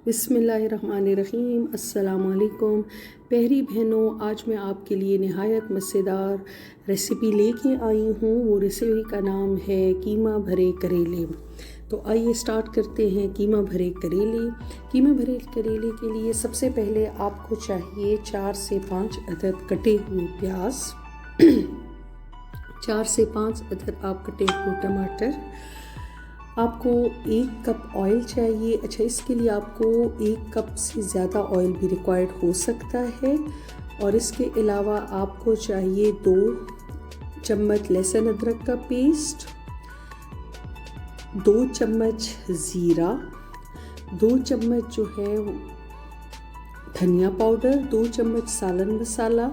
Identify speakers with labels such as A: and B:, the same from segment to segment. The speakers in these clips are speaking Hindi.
A: बिस्मिल्लाहिर्रहमानिर्रहीम। अस्सलाम वालेकुम प्यारी बहनों, आज मैं आपके लिए नहायत मज़ेदार रेसिपी लेके आई हूँ। वो रेसिपी का नाम है कीमा भरे करेले। तो आइए स्टार्ट करते हैं। कीमा भरे करेले के लिए सबसे पहले आपको चाहिए 4 से 5 अदद कटे हुए प्याज, 4 से 5 अदद आप कटे हुए टमाटर, आपको 1 कप ऑयल चाहिए। अच्छा, इसके लिए आपको 1 कप से ज़्यादा ऑयल भी रिक्वायर्ड हो सकता है। और इसके अलावा आपको चाहिए 2 चम्मच लहसुन अदरक का पेस्ट, 2 चम्मच ज़ीरा, 2 चम्मच जो है धनिया पाउडर, 2 चम्मच सालन मसाला,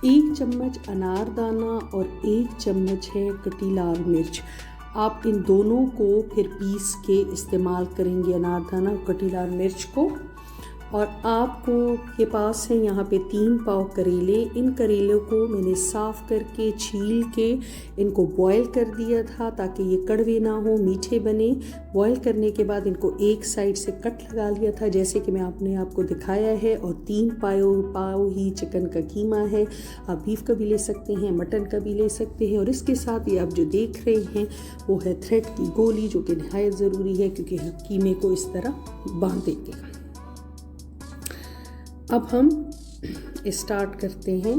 A: 1 चम्मच अनारदाना और 1 चम्मच है कटी लाल मिर्च। आप इन दोनों को फिर पीस के इस्तेमाल करेंगे, अनारदाना और कटी लाल मिर्च को। और आपको के पास है यहाँ पे 3 पाव करेले। इन करेलों को मैंने साफ़ करके छील के इनको बॉयल कर दिया था ताकि ये कड़वे ना हो, मीठे बने। बॉयल करने के बाद इनको एक साइड से कट लगा लिया था जैसे कि मैं आपको दिखाया है। और 3 पाव ही चिकन का कीमा है। आप बीफ का भी ले सकते हैं, मटन का भी ले सकते हैं। और इसके साथ ये आप जो देख रहे हैं वो है थ्रेड की गोली, जो कि नहायत ज़रूरी है क्योंकि हम कीमे को इस तरह बांधेंगे। अब हम स्टार्ट करते हैं।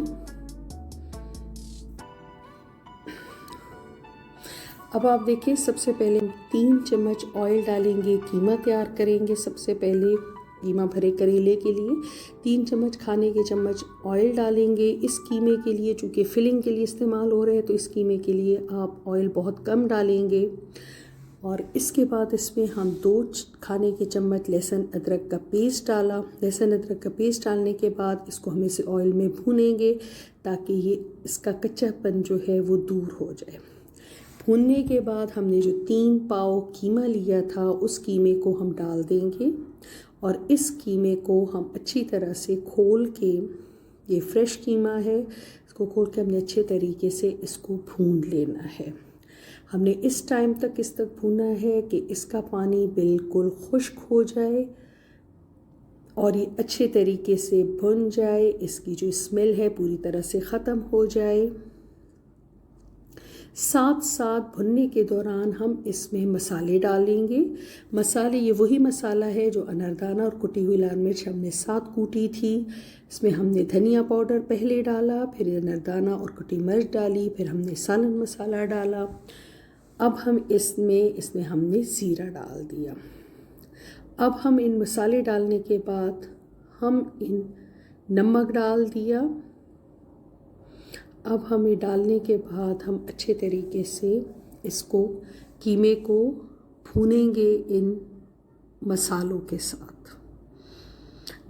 A: अब आप देखिए, सबसे पहले 3 चम्मच ऑयल डालेंगे, कीमा तैयार करेंगे। सबसे पहले कीमा भरे करेले के लिए 3 चम्मच खाने के चम्मच ऑयल डालेंगे। इस कीमे के लिए चूँकि फिलिंग के लिए इस्तेमाल हो रहे हैं तो इस कीमे के लिए आप ऑयल बहुत कम डालेंगे। और इसके बाद इसमें हम 2 खाने के चम्मच लहसुन अदरक का पेस्ट डाला। लहसुन अदरक का पेस्ट डालने के बाद इसको हम इसे ऑयल में भूनेंगे ताकि ये इसका कच्चापन जो है वो दूर हो जाए। भूनने के बाद हमने जो 3 पाव कीमा लिया था उस कीमे को हम डाल देंगे। और इस कीमे को हम अच्छी तरह से खोल के, ये फ्रेश कीमा है, इसको खोल के हमने अच्छे तरीके से इसको भून लेना है। हमने इस टाइम तक भूना है कि इसका पानी बिल्कुल खुश्क हो जाए और ये अच्छे तरीके से भुन जाए, इसकी जो स्मेल है पूरी तरह से ख़त्म हो जाए। साथ साथ भुनने के दौरान हम इसमें मसाले डालेंगे। मसाले, ये वही मसाला है जो अनारदाना और कुटी हुई लाल मिर्च हमने साथ कूटी थी। इसमें हमने धनिया पाउडर पहले डाला, फिर अनारदाना और कुटी मिर्च डाली, फिर हमने सालन मसाला डाला। अब हम इसमें हमने ज़ीरा डाल दिया। अब हम इन मसाले डालने के बाद हम इन नमक डाल दिया। अब हमें डालने के बाद हम अच्छे तरीके से इसको कीमे को भूनेंगे इन मसालों के साथ।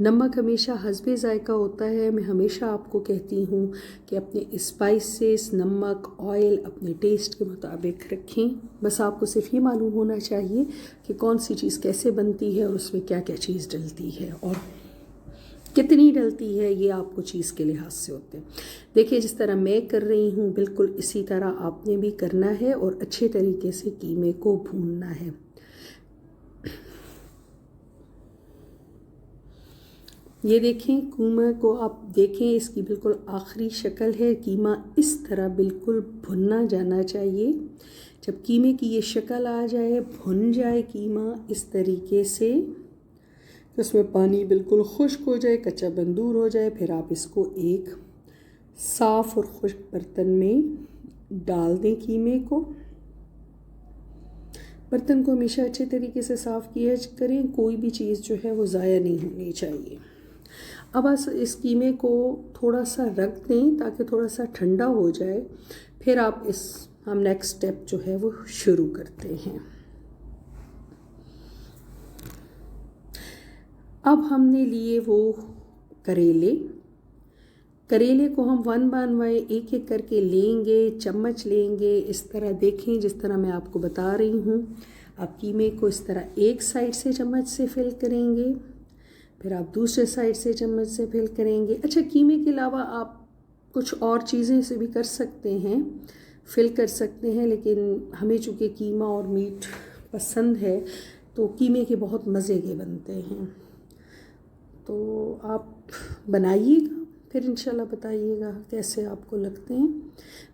A: नमक हमेशा हस्बे ज़ायका होता है। मैं हमेशा आपको कहती हूँ कि अपने स्पाइसेस, नमक, ऑयल अपने टेस्ट के मुताबिक रखें। बस आपको सिर्फ ये मालूम होना चाहिए कि कौन सी चीज़ कैसे बनती है और उसमें क्या क्या चीज़ डलती है और कितनी डलती है, ये आपको चीज़ के लिहाज से होते हैं। देखिए, जिस तरह मैं कर रही हूँ बिल्कुल इसी तरह आपने भी करना है और अच्छे तरीके से कीमे को भूनना है। ये देखें, कीमा को आप देखें, इसकी बिल्कुल आखिरी शक्ल है। कीमा इस तरह बिल्कुल भुनना जाना चाहिए। जब कीमे की ये शक्ल आ जाए, भुन जाए कीमा इस तरीके से, उसमें पानी बिल्कुल खुश्क हो जाए, कच्चापन दूर हो जाए, फिर आप इसको एक साफ़ और खुश्क बर्तन में डाल दें। कीमे को, बर्तन को हमेशा अच्छे तरीके से साफ़ किया करें, कोई भी चीज़ जो है वो ज़ाया नहीं होनी चाहिए। अब बस इस कीमे को थोड़ा सा रख दें ताकि थोड़ा सा ठंडा हो जाए। फिर हम नेक्स्ट स्टेप जो है वो शुरू करते हैं। अब हमने लिए वो करेले को हम 1 बाय 1 एक करके लेंगे, चम्मच लेंगे। इस तरह देखें जिस तरह मैं आपको बता रही हूँ। आप कीमे को इस तरह एक साइड से चम्मच से फिल करेंगे, फिर आप दूसरे साइड से चम्मच से फिल करेंगे। अच्छा, कीमे के अलावा आप कुछ और चीज़ें से भी कर सकते हैं, फिल कर सकते हैं, लेकिन हमें चूँकि कीमा और मीट पसंद है तो कीमे के बहुत मज़े के बनते हैं। तो आप बनाइएगा, फिर इंशाल्लाह बताइएगा कैसे आपको लगते हैं।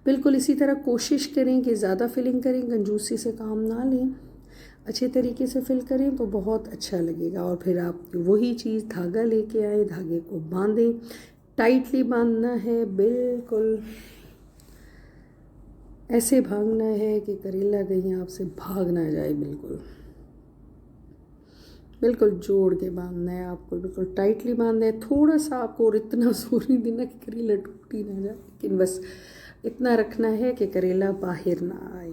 A: बिल्कुल इसी तरह कोशिश करें कि ज़्यादा फिलिंग करें, कंजूसी से काम ना लें, अच्छे तरीके से फिल करें तो बहुत अच्छा लगेगा। और फिर आप वही चीज़ धागा लेके आए, धागे को बांधें, टाइटली बांधना है, बिल्कुल ऐसे भागना है कि करेला कहीं आपसे भाग ना जाए। बिल्कुल बिल्कुल जोड़ के बांधना है आपको, बिल्कुल टाइटली बांधना है। थोड़ा सा आपको और इतना जोर नहीं देना कि करेला टूट ही ना जाए, लेकिन बस इतना रखना है कि करेला बाहर ना आए,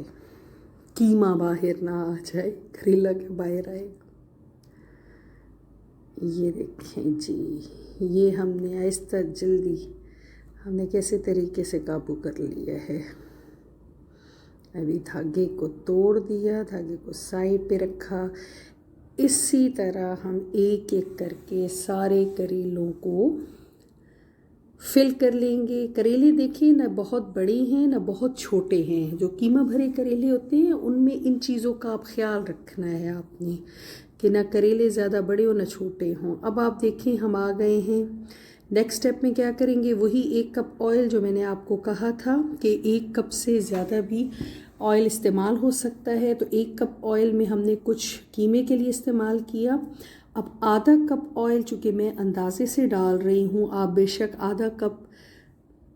A: कीमा बाहर ना आ जाए, करेला के बाहर आए। ये देखें जी, ये हमने आहिस्ता जल्दी हमने कैसे तरीके से काबू कर लिया है। अभी धागे को तोड़ दिया, धागे को साइड पे रखा। इसी तरह हम एक एक करके सारे करेलों को फिल कर लेंगे। करेले देखिए ना बहुत बड़े हैं ना बहुत छोटे हैं। जो कीमा भरे करेले होते हैं उनमें इन चीज़ों का आप ख्याल रखना है आपने, कि ना करेले ज़्यादा बड़े हो ना छोटे हों। अब आप देखें हम आ गए हैं नेक्स्ट स्टेप में। क्या करेंगे, वही 1 कप ऑयल जो मैंने आपको कहा था कि 1 कप से ज़्यादा भी ऑयल इस्तेमाल हो सकता है, तो 1 कप ऑयल में हमने कुछ कीमे के लिए इस्तेमाल किया। अब आधा कप ऑयल चूँकि मैं अंदाजे से डाल रही हूँ, आप बेशक आधा कप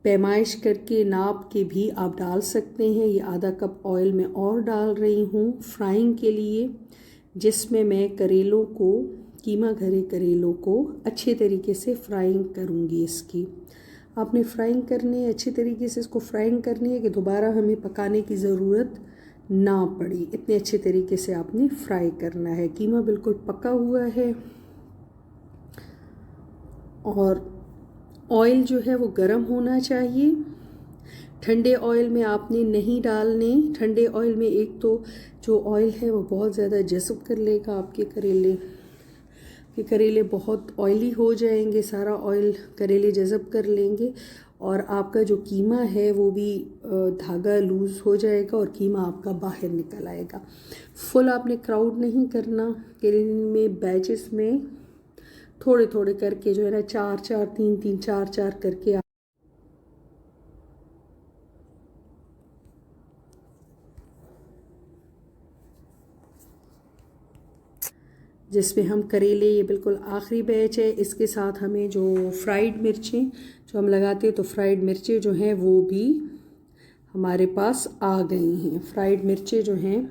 A: पैमाइश करके नाप के भी आप डाल सकते हैं। ये आधा कप ऑयल मैं और डाल रही हूँ फ्राइंग के लिए, जिसमें मैं करेलों को, कीमा भरे करेलों को अच्छे तरीके से फ्राइंग करूँगी। इसकी आपने फ्राइंग करनी है, अच्छे तरीके से इसको फ्राइंग करनी है कि दोबारा हमें पकाने की ज़रूरत ना पड़ी। इतने अच्छे तरीके से आपने फ्राई करना है। कीमा बिल्कुल पका हुआ है और ऑयल जो है वो गर्म होना चाहिए। ठंडे ऑयल में आपने नहीं डालने। ठंडे ऑयल में एक तो जो ऑयल है वो बहुत ज़्यादा जज़ब कर लेगा आपके करेले, कि करेले बहुत ऑयली हो जाएंगे, सारा ऑयल करेले जज़ब कर लेंगे और आपका जो कीमा है वो भी धागा लूज़ हो जाएगा और कीमा आपका बाहर निकल आएगा। फुल आपने क्राउड नहीं करना, करेले में बैचेस में थोड़े थोड़े करके जो है ना 4-4, 3-3, 4-4 करके जिसमें हम करेले, ये बिल्कुल आखिरी बैच है। इसके साथ हमें जो फ्राइड मिर्चें जो हम लगाते हैं, तो फ्राइड मिर्चें जो हैं वो भी हमारे पास आ गई हैं। फ्राइड मिर्चें जो हैं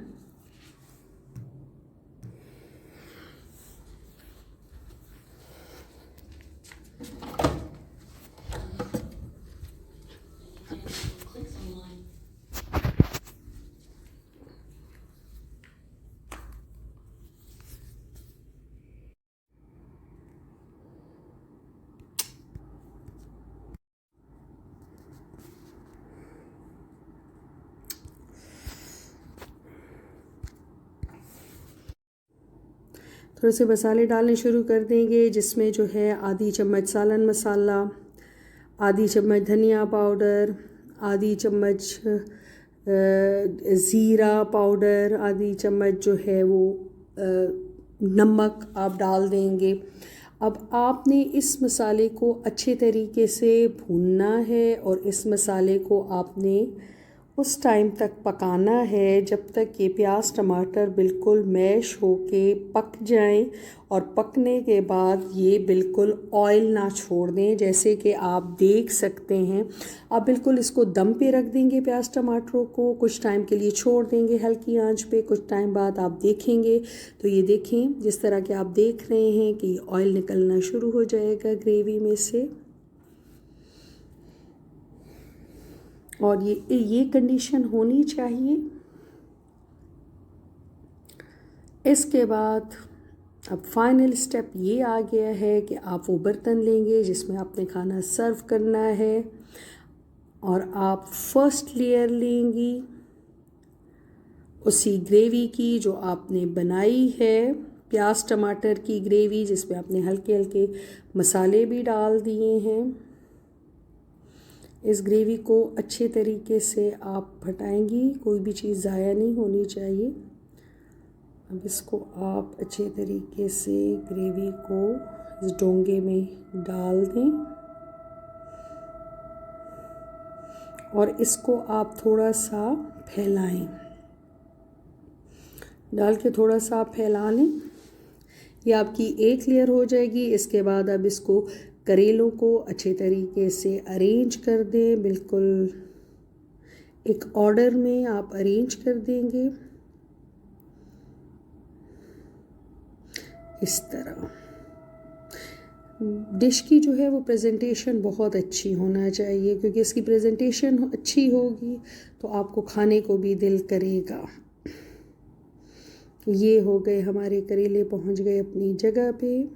A: थोड़े से मसाले डालने शुरू कर देंगे, जिसमें जो है आधी चम्मच सालन मसाला, आधी चम्मच धनिया पाउडर, आधी चम्मच ज़ीरा पाउडर, आधी चम्मच जो है वो नमक आप डाल देंगे। अब आपने इस मसाले को अच्छे तरीके से भूनना है और इस मसाले को आपने उस टाइम तक पकाना है जब तक कि प्याज टमाटर बिल्कुल मैश होके पक जाएं, और पकने के बाद ये बिल्कुल ऑयल ना छोड़ दें। जैसे कि आप देख सकते हैं, आप बिल्कुल इसको दम पे रख देंगे, प्याज टमाटरों को कुछ टाइम के लिए छोड़ देंगे हल्की आंच पे। कुछ टाइम बाद आप देखेंगे तो ये देखें जिस तरह के आप देख रहे हैं कि ऑयल निकलना शुरू हो जाएगा ग्रेवी में से, और ये कंडीशन होनी चाहिए। इसके बाद अब फाइनल स्टेप ये आ गया है कि आप वो बर्तन लेंगे जिसमें आपने खाना सर्व करना है, और आप फर्स्ट लेयर लेंगी उसी ग्रेवी की जो आपने बनाई है, प्याज टमाटर की ग्रेवी, जिसमें आपने हल्के हल्के मसाले भी डाल दिए हैं। इस ग्रेवी को अच्छे तरीके से आप फटाएंगी, कोई भी चीज़ ज़ाया नहीं होनी चाहिए। अब इसको आप अच्छे तरीके से ग्रेवी को इस डोंगे में डाल दें और इसको आप थोड़ा सा फैलाएं। डाल के थोड़ा सा आप फैला लें। ये आपकी एक लेयर हो जाएगी। इसके बाद अब इसको करेलों को अच्छे तरीके से अरेंज कर दें। बिल्कुल एक ऑर्डर में आप अरेंज कर देंगे इस तरह। डिश की जो है वो प्रेजेंटेशन बहुत अच्छी होना चाहिए, क्योंकि इसकी प्रेजेंटेशन अच्छी होगी तो आपको खाने को भी दिल करेगा। ये हो गए हमारे करेले, पहुंच गए अपनी जगह पे।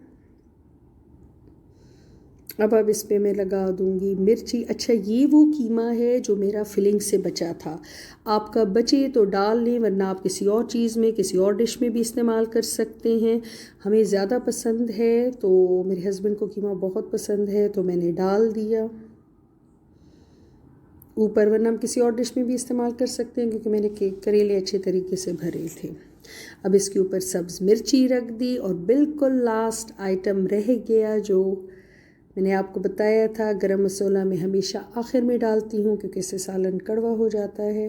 A: अब इस पे मैं लगा दूंगी मिर्ची। अच्छा, ये वो कीमा है जो मेरा फिलिंग से बचा था। आपका बचे तो डाल लें, वरना आप किसी और चीज़ में, किसी और डिश में भी इस्तेमाल कर सकते हैं। हमें ज़्यादा पसंद है, तो मेरे हस्बैंड को कीमा बहुत पसंद है तो मैंने डाल दिया ऊपर, वरना हम किसी और डिश में भी इस्तेमाल कर सकते हैं, क्योंकि मैंने करेले अच्छे तरीके से भरे थे। अब इसके ऊपर सब्ज़ मिर्ची रख दी और बिल्कुल लास्ट आइटम रह गया जो मैंने आपको बताया था। गरम मसाला मैं हमेशा आखिर में डालती हूँ, क्योंकि इससे सालन कड़वा हो जाता है।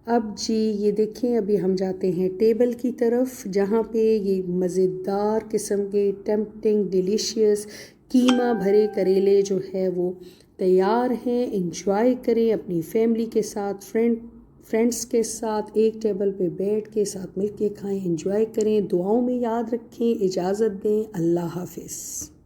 A: अब जी ये देखें, अभी हम जाते हैं टेबल की तरफ, जहाँ पे ये मज़ेदार किस्म के टेम्पटिंग डिलीशियस कीमा भरे करेले जो है वो तैयार हैं। एंजॉय करें अपनी फैमिली के साथ, फ्रेंड्स के साथ, एक टेबल पे बैठ के साथ मिल के खाएँ, एंजॉय करें। दुआओं में याद रखें। इजाज़त दें। अल्लाह हाफिज़।